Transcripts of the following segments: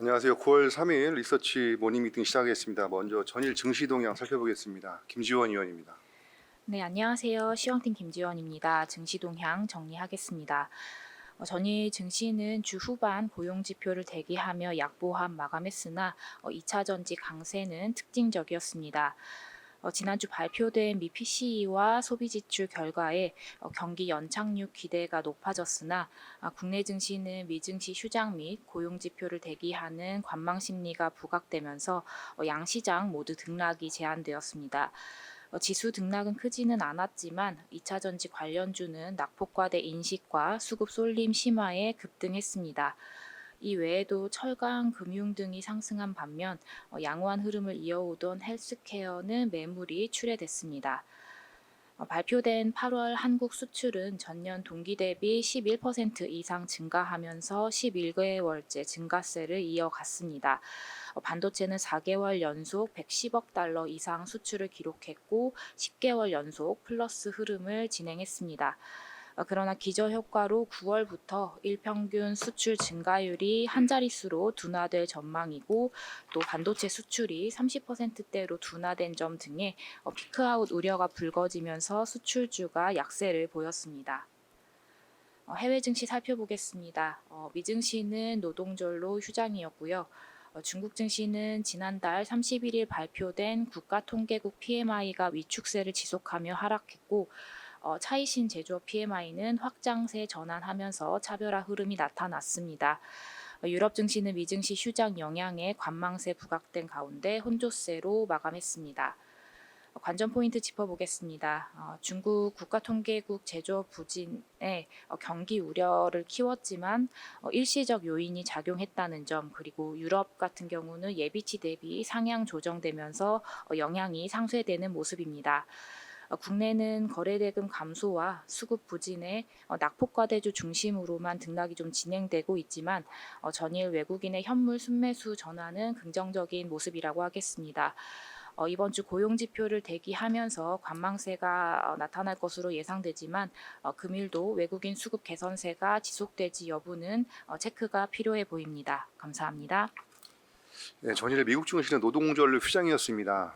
안녕하세요. 9월 3일 리서치 모닝 미팅 시작하겠습니다. 먼저 전일 증시 동향 살펴보겠습니다. 김지원 의원입니다. 네, 안녕하세요. 시황팀 김지원입니다. 증시 동향 정리하겠습니다. 전일 증시는 주 후반 고용 지표를 대기하며 약보합 마감했으나 2차 전지 강세는 특징적이었습니다. 지난주 발표된 미 PCE와 소비지출 결과에 경기 연착륙 기대가 높아졌으나 국내 증시는 미증시 휴장 및 고용 지표를 대기하는 관망 심리가 부각되면서 양시장 모두 등락이 제한되었습니다. 지수 등락은 크지는 않았지만 2차 전지 관련주는 낙폭과대 인식과 수급 쏠림 심화에 급등했습니다. 이 외에도 철강, 금융 등이 상승한 반면 양호한 흐름을 이어오던 헬스케어는 매물이 출회됐습니다. 발표된 8월 한국 수출은 전년 동기 대비 11% 이상 증가하면서 11개월째 증가세를 이어갔습니다. 반도체는 4개월 연속 110억 달러 이상 수출을 기록했고 10개월 연속 플러스 흐름을 진행했습니다. 그러나 기저효과로 9월부터 일평균 수출 증가율이 한 자릿수로 둔화될 전망이고 또 반도체 수출이 30%대로 둔화된 점 등에 피크아웃 우려가 불거지면서 수출주가 약세를 보였습니다. 해외 증시 살펴보겠습니다. 미증시는 노동절로 휴장이었고요. 중국 증시는 지난달 31일 발표된 국가통계국 PMI가 위축세를 지속하며 하락했고 차이신 제조업 PMI는 확장세 전환하면서 차별화 흐름이 나타났습니다. 유럽 증시는 미증시 휴장 영향에 관망세 부각된 가운데 혼조세로 마감했습니다. 관전 포인트 짚어보겠습니다. 중국 국가통계국 제조업 부진에 경기 우려를 키웠지만 일시적 요인이 작용했다는 점, 그리고 유럽 같은 경우는 예비치 대비 상향 조정되면서 영향이 상쇄되는 모습입니다. 국내는 거래대금 감소와 수급 부진에 낙폭과대주 중심으로만 등락이 좀 진행되고 있지만 전일 외국인의 현물 순매수 전환은 긍정적인 모습이라고 하겠습니다. 이번 주 고용 지표를 대기하면서 관망세가 나타날 것으로 예상되지만 금일도 외국인 수급 개선세가 지속될지 여부는 체크가 필요해 보입니다. 감사합니다. 네, 전일 미국 증시는 노동절 휴장이었습니다.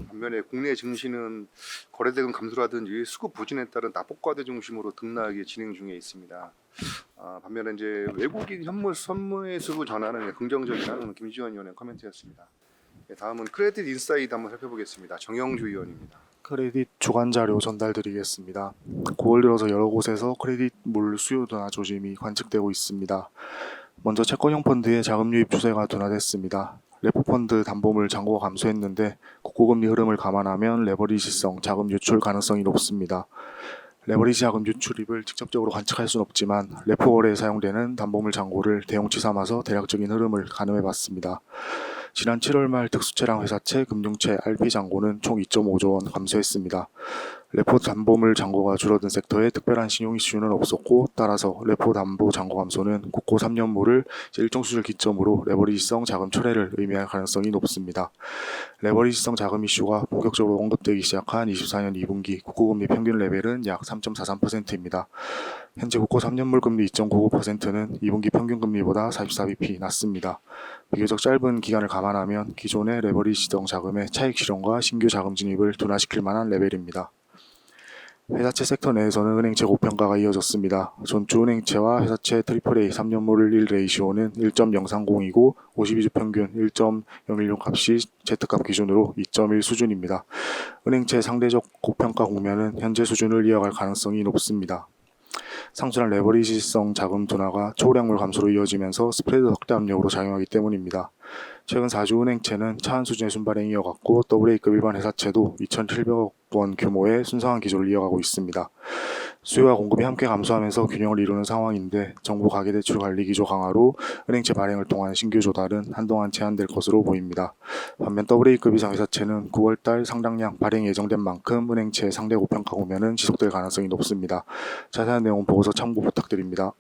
반면에 국내 증시는 거래대금 감소라든지 수급 부진에 따른 낙폭과대 중심으로 등락이 진행 중에 있습니다. 반면에 이제 외국인 현물 선물수급 전환은 긍정적이라는 김지원 의원의 코멘트였습니다. 네, 다음은 크레딧 인사이드 한번 살펴보겠습니다. 정영주 의원입니다. 크레딧 주간 자료 전달드리겠습니다. 9월 들어서 여러 곳에서 크레딧물 수요 둔화 조짐이 관측되고 있습니다. 먼저 채권형 펀드의 자금 유입 추세가 둔화됐습니다. 레포펀드 담보물 잔고가 감소했는데 국고금리 흐름을 감안하면 레버리지성 자금 유출 가능성이 높습니다. 레버리지 자금 유출입을 직접적으로 관측할 수는 없지만 레포월에 사용되는 담보물 잔고를 대용치 삼아서 대략적인 흐름을 가늠해봤습니다. 지난 7월 말 특수채랑 회사채, 금융채, RP 잔고는 총 2.5조 원 감소했습니다. 레포 담보물 잔고가 줄어든 섹터에 특별한 신용 이슈는 없었고 따라서 레포 담보 잔고 감소는 국고 3년물을 일정 수준을 기점으로 레버리지성 자금 철회를 의미할 가능성이 높습니다. 레버리지성 자금 이슈가 본격적으로 언급되기 시작한 24년 2분기 국고금리 평균 레벨은 약 3.43%입니다. 현재 국고 3년물 금리 2.99%는 2분기 평균 금리보다 44bp 낮습니다. 비교적 짧은 기간을 감안하면 기존의 레버리지성 자금의 차익 실현과 신규 자금 진입을 둔화시킬 만한 레벨입니다. 회사채 섹터 내에서는 은행채 고평가가 이어졌습니다. 전주 은행채와 회사채 AAA 3년물 1 레이시오는 1.030이고 52주 평균 1.016 값이 Z값 기준으로 2.1 수준입니다. 은행채 상대적 고평가 국면은 현재 수준을 이어갈 가능성이 높습니다. 상승한 레버리지성 자금 둔화가 초량물 감소로 이어지면서 스프레드 확대 압력으로 작용하기 때문입니다. 최근 4주 은행채는 차한 수준의 순발행 이어갔고 AA급 일반 회사채도 2,700억 원 규모의 순상한 기조를 이어가고 있습니다. 수요와 공급이 함께 감소하면서 균형을 이루는 상황인데 정부 가계대출 관리 기조 강화로 은행채 발행을 통한 신규 조달은 한동안 제한될 것으로 보입니다. 반면 AA급 이상 회사채는 9월달 상당량 발행 예정된 만큼 은행채 상대 고평가 국면은 지속될 가능성이 높습니다. 자세한 내용 보고서 참고 부탁드립니다.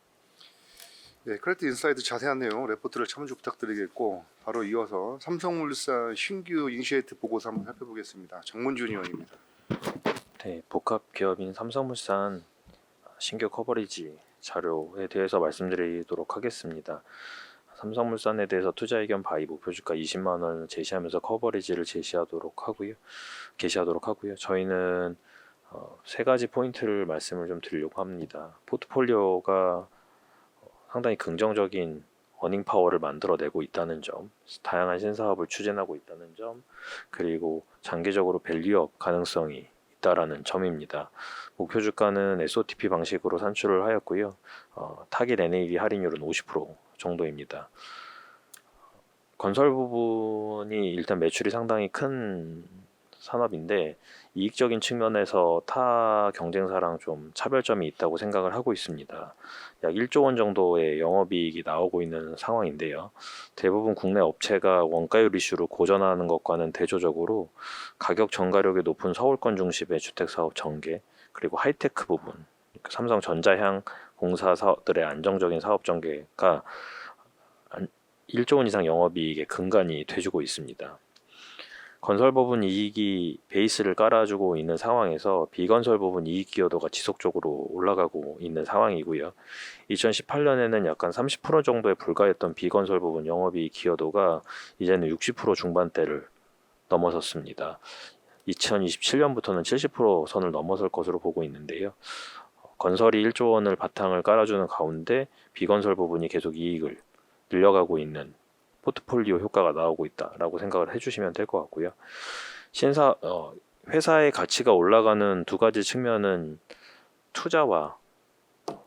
네, 크레딧 인사이드 자세한 내용 레포트를 참조 부탁드리겠고 바로 이어서 삼성물산 신규 이니시에이트 보고서 한번 살펴보겠습니다. 정문준 의원입니다. 네, 복합 기업인 삼성물산 신규 커버리지 자료에 대해서 말씀드리도록 하겠습니다. 삼성물산에 대해서 투자 의견 바이 목표 주가 20만 원을 제시하면서 커버리지를 게시하도록 하고요. 저희는 세 가지 포인트를 말씀을 좀 드리려고 합니다. 포트폴리오가 상당히 긍정적인 어닝 파워를 만들어내고 있다는 점, 다양한 신사업을 추진하고 있다는 점, 그리고 장기적으로 밸류업 가능성이 있다라는 점입니다. 목표 주가는 SOTP 방식으로 산출을 하였고요. 타깃 NAV 할인율은 50% 정도입니다. 건설 부분이 일단 매출이 상당히 큰 산업인데 이익적인 측면에서 타 경쟁사랑 좀 차별점이 있다고 생각을 하고 있습니다. 약 1조 원 정도의 영업이익이 나오고 있는 상황인데요. 대부분 국내 업체가 원가율 이슈로 고전하는 것과는 대조적으로 가격 전가력이 높은 서울권 중심의 주택사업 전개, 그리고 하이테크 부분, 삼성전자향 공사들의 안정적인 사업 전개가 1조 원 이상 영업이익의 근간이 돼주고 있습니다. 건설 부분 이익이 베이스를 깔아주고 있는 상황에서 비건설 부분 이익 기여도가 지속적으로 올라가고 있는 상황이고요. 2018년에는 약간 30% 정도에 불과했던 비건설 부분 영업이익 기여도가 이제는 60% 중반대를 넘어섰습니다. 2027년부터는 70% 선을 넘어설 것으로 보고 있는데요. 건설이 1조 원을 바탕을 깔아주는 가운데 비건설 부분이 계속 이익을 늘려가고 있는 포트폴리오 효과가 나오고 있다라고 생각을 해주시면 될 것 같고요. 회사의 가치가 올라가는 두 가지 측면은 투자와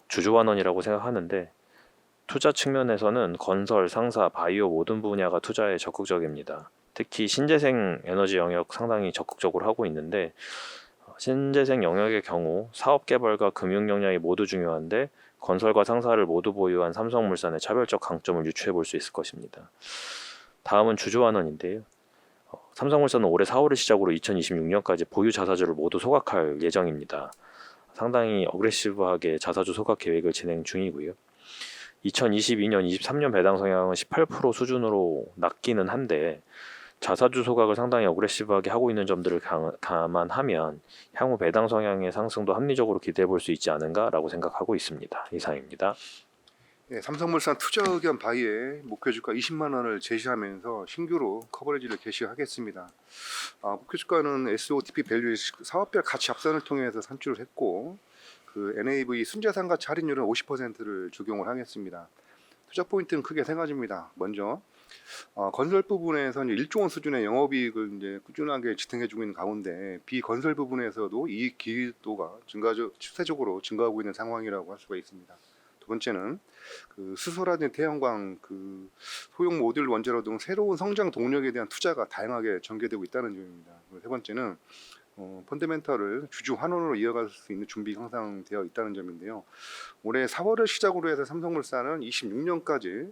주주환원이라고 생각하는데, 투자 측면에서는 건설, 상사, 바이오 모든 분야가 투자에 적극적입니다. 특히 신재생 에너지 영역 상당히 적극적으로 하고 있는데, 신재생 영역의 경우 사업 개발과 금융 역량이 모두 중요한데 건설과 상사를 모두 보유한 삼성물산의 차별적 강점을 유추해 볼 수 있을 것입니다. 다음은 주주환원인데요. 삼성물산은 올해 4월을 시작으로 2026년까지 보유 자사주를 모두 소각할 예정입니다. 상당히 어그레시브하게 자사주 소각 계획을 진행 중이고요. 2022년, 23년 배당 성향은 18% 수준으로 낮기는 한데 자사주 소각을 상당히 어그레시브하게 하고 있는 점들을 감안하면 향후 배당 성향의 상승도 합리적으로 기대해 볼 수 있지 않은가라고 생각하고 있습니다. 이상입니다. 네, 삼성물산 투자 의견 바이에 목표 주가 20만 원을 제시하면서 신규로 커버리지를 게시하겠습니다. 목표 주가는 SOTP 밸류의 사업별 가치 합산을 통해서 산출을 했고, 그 NAV 순자산 가치 할인율은 50%를 적용을 하겠습니다. 투자 포인트는 크게 세 가지입니다. 먼저 건설 부분에서 이제 1조 원 수준의 영업이익을 이제 꾸준하게 지탱해주고 있는 가운데 비건설 부분에서도 이익 기여도가 추세적으로 증가하고 있는 상황이라고 할 수가 있습니다. 두 번째는 그 수소라든지 태양광, 그 소형 모듈 원자로 등 새로운 성장 동력에 대한 투자가 다양하게 전개되고 있다는 점입니다. 세 번째는 펀더멘털을 주주 환원으로 이어갈 수 있는 준비가 항상 되어 있다는 점인데요. 올해 4월을 시작으로 해서 삼성물산은 26년까지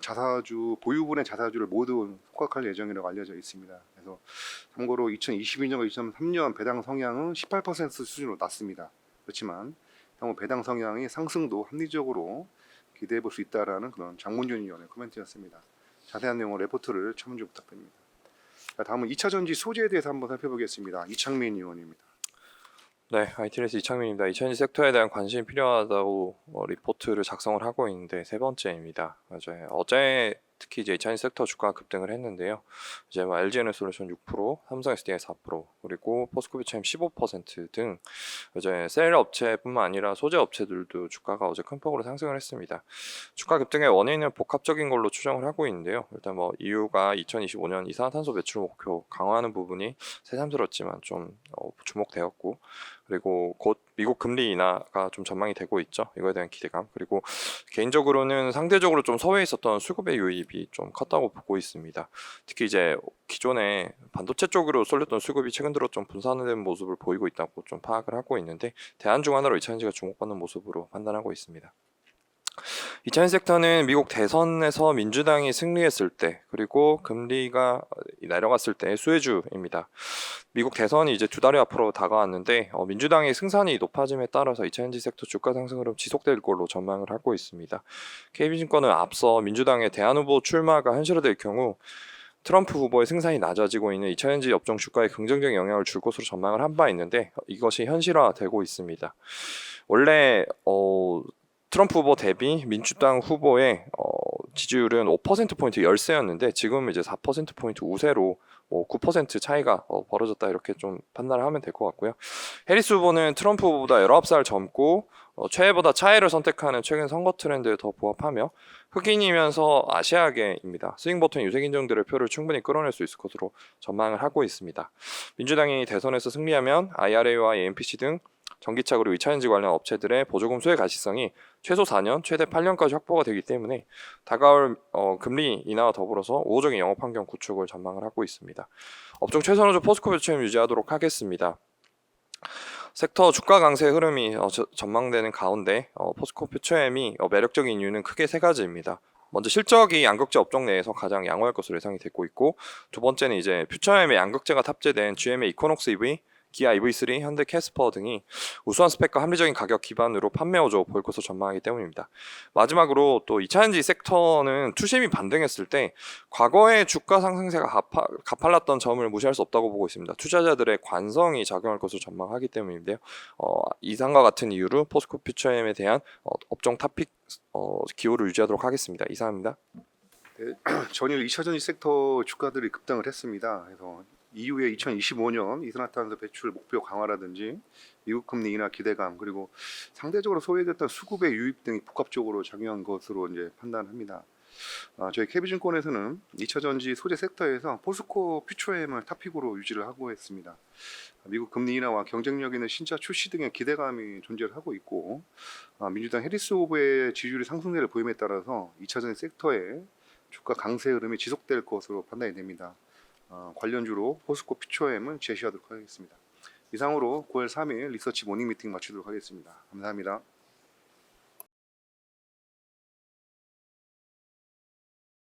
자사주 보유분의 자사주를 모두 소각할 예정이라고 알려져 있습니다. 그래서 참고로 2022년과 2023년 배당 성향은 18% 수준으로 낮습니다. 그렇지만 향후 배당 성향의 상승도 합리적으로 기대해 볼 수 있다라는 그런 장문준 의원의 코멘트였습니다. 자세한 내용은 레포트를 첨부 부탁드립니다. 다음은 2차 전지 소재에 대해서 한번 살펴보겠습니다. 이창민 의원입니다. 네, IT레스 이창민입니다. 2000지 섹터에 대한 관심이 필요하다고 리포트를 작성을 하고 있는데 세 번째입니다. 맞아요. 어제 특히 이제 2000지 섹터 주가가 급등을 했는데요. 이제 뭐 LG에너솔루션 6%, 삼성 SDI 4%, 그리고 포스코비체임 15%등 이제 셀 업체뿐만 아니라 소재 업체들도 주가가 어제 큰 폭으로 상승을 했습니다. 주가 급등의 원인은 복합적인 걸로 추정을 하고 있는데요. 일단 뭐 이유가 2025년 이산화탄소 배출 목표 강화하는 부분이 새삼스럽지만 좀 주목되었고, 그리고 곧 미국 금리 인하가 좀 전망이 되고 있죠. 이거에 대한 기대감. 그리고 개인적으로는 상대적으로 좀 서해에 있었던 수급의 유입이 좀 컸다고 보고 있습니다. 특히 이제 기존에 반도체 쪽으로 쏠렸던 수급이 최근 들어 좀 분산된 모습을 보이고 있다고 좀 파악을 하고 있는데, 대안중 하나로 2차전지가 주목받는 모습으로 판단하고 있습니다. 2차전 섹터는 미국 대선에서 민주당이 승리했을 때, 그리고 금리가 내려갔을 때 수혜주입니다. 미국 대선이 이제 두 달이 앞으로 다가왔는데 민주당의 승산이 높아짐에 따라서 2차전지 섹터 주가 상승으로 지속될 걸로 전망을 하고 있습니다. KB증권은 앞서 민주당의 대안 후보 출마가 현실화될 경우 트럼프 후보의 승산이 낮아지고 있는 2차전지 업종 주가에 긍정적인 영향을 줄 것으로 전망을 한 바 있는데, 이것이 현실화되고 있습니다. 원래 트럼프 후보 대비 민주당 후보의 지지율은 5%포인트 열세였는데 지금 이제 4%포인트 우세로 뭐 9% 차이가 벌어졌다 이렇게 좀 판단을 하면 될 것 같고요. 해리스 후보는 트럼프 후보보다 19살 젊고 최애보다 차이를 선택하는 최근 선거 트렌드에 더 부합하며 흑인이면서 아시아계입니다. 스윙 버튼 유색 인종들의 표를 충분히 끌어낼 수 있을 것으로 전망을 하고 있습니다. 민주당이 대선에서 승리하면 IRA와 AMPC 등 전기차 그리고 2차전지 관련 업체들의 보조금 수혜 가시성이 최소 4년, 최대 8년까지 확보가 되기 때문에 다가올 금리 인하와 더불어서 우호적인 영업 환경 구축을 전망을 하고 있습니다. 업종 최선호조 포스코 표처럼 유지하도록 하겠습니다. 섹터 주가 강세 흐름이 전망되는 가운데 포스코 퓨처엠이 매력적인 이유는 크게 세 가지입니다. 먼저 실적이 양극재 업종 내에서 가장 양호할 것으로 예상이 되고 있고, 두 번째는 이제 퓨처엠의 양극재가 탑재된 GM의 이코녹스 EV, 기아 EV3, 현대 캐스퍼 등이 우수한 스펙과 합리적인 가격 기반으로 판매 호조 보일 것으로 전망하기 때문입니다. 마지막으로 또 2차전지 섹터는 투심이 반등했을 때 과거의 주가 상승세가 가팔랐던 점을 무시할 수 없다고 보고 있습니다. 투자자들의 관성이 작용할 것으로 전망하기 때문인데요. 이상과 같은 이유로 포스코 퓨처엠에 대한 업종 탑픽 기호를 유지하도록 하겠습니다. 이상입니다. 네, 전일 2차전지 섹터 주가들이 급등을 했습니다. 그래서 이후에 2025년 이산화탄소 배출 목표 강화라든지 미국 금리 인하 기대감, 그리고 상대적으로 소외됐던 수급의 유입 등이 복합적으로 작용한 것으로 이제 판단합니다. 저희 KB증권에서는 2차전지 소재 섹터에서 포스코 퓨처엠을 탑픽으로 유지를 하고 있습니다. 미국 금리 인하와 경쟁력 있는 신차 출시 등의 기대감이 존재를 하고 있고, 민주당 해리스 후보의 지지율이 상승세를 보임에 따라서 2차전지 섹터의 주가 강세 흐름이 지속될 것으로 판단이 됩니다. 관련주로 포스코 퓨처엠을 제시하도록 하겠습니다. 이상으로 9월 3일 리서치 모닝 미팅 마치도록 하겠습니다. 감사합니다.